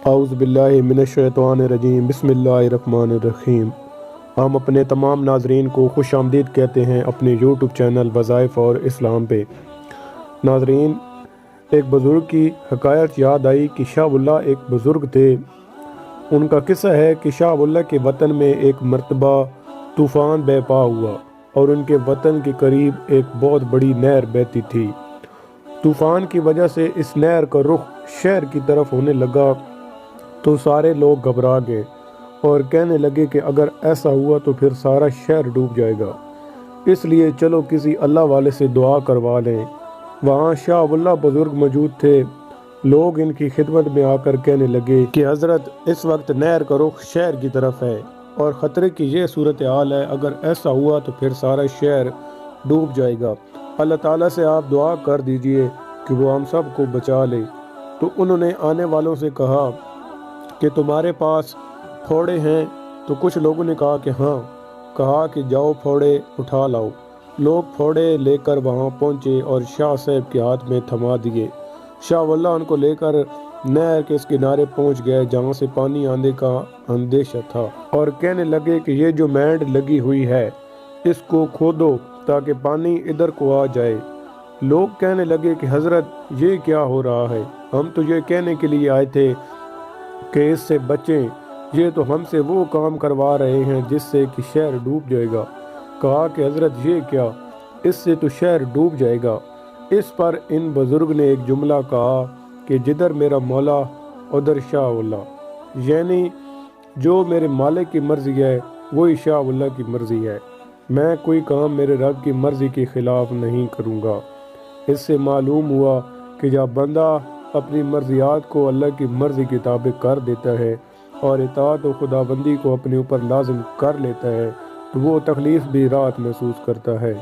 اعوذ باللہ من الشیطان الرجیم بسم اللہ الرحمن الرحیم۔ ہم اپنے تمام ناظرین کو خوش آمدید کہتے ہیں اپنے یوٹیوب چینل وظائف اور اسلام پہ۔ ناظرین، ایک بزرگ کی حکایت یاد آئی کہ شاہ اللہ ایک بزرگ تھے۔ ان کا قصہ ہے کہ شاہ اللہ کے وطن میں ایک مرتبہ طوفان بے پا ہوا اور ان کے وطن کے قریب ایک بہت بڑی نہر بہتی تھی۔ طوفان کی وجہ سے اس نہر کا رخ شہر کی طرف ہونے لگا تو سارے لوگ گھبرا گئے اور کہنے لگے کہ اگر ایسا ہوا تو پھر سارا شہر ڈوب جائے گا، اس لیے چلو کسی اللہ والے سے دعا کروا لیں۔ وہاں شاہ اللہ بزرگ موجود تھے۔ لوگ ان کی خدمت میں آ کر کہنے لگے کہ حضرت، اس وقت نہر کا رخ شہر کی طرف ہے اور خطرے کی یہ صورتحال ہے، اگر ایسا ہوا تو پھر سارا شہر ڈوب جائے گا۔ اللہ تعالیٰ سے آپ دعا کر دیجئے کہ وہ ہم سب کو بچا لے۔ تو انہوں نے آنے والوں سے کہا کہ تمہارے پاس پھوڑے ہیں؟ تو کچھ لوگوں نے کہا کہ ہاں۔ کہا کہ جاؤ پھوڑے اٹھا لاؤ۔ لوگ پھوڑے لے کر وہاں پہنچے اور شاہ صاحب کے ہاتھ میں تھما دیے۔ شاہ اللہ ان کو لے کر نہر کے اس کنارے پہنچ گئے جہاں سے پانی آنے کا اندیشہ تھا، اور کہنے لگے کہ یہ جو مینڈ لگی ہوئی ہے اس کو کھودو تاکہ پانی ادھر کو آ جائے۔ لوگ کہنے لگے کہ حضرت، یہ کیا ہو رہا ہے؟ ہم تو یہ کہنے کے لیے آئے تھے کہ اس سے بچیں، یہ تو ہم سے وہ کام کروا رہے ہیں جس سے کہ شہر ڈوب جائے گا۔ کہا کہ حضرت، یہ کیا، اس سے تو شہر ڈوب جائے گا۔ اس پر ان بزرگ نے ایک جملہ کہا کہ جدھر میرا مولا ادھر شاہ اللہ، یعنی جو میرے مالک کی مرضی ہے وہی شاہ اللہ کی مرضی ہے، میں کوئی کام میرے رب کی مرضی کے خلاف نہیں کروں گا۔ اس سے معلوم ہوا کہ جب بندہ اپنی مرضیات کو اللہ کی مرضی کے تابع کر دیتا ہے اور اطاعت و خدابندی کو اپنے اوپر لازم کر لیتا ہے تو وہ تکلیف بھی راحت محسوس کرتا ہے۔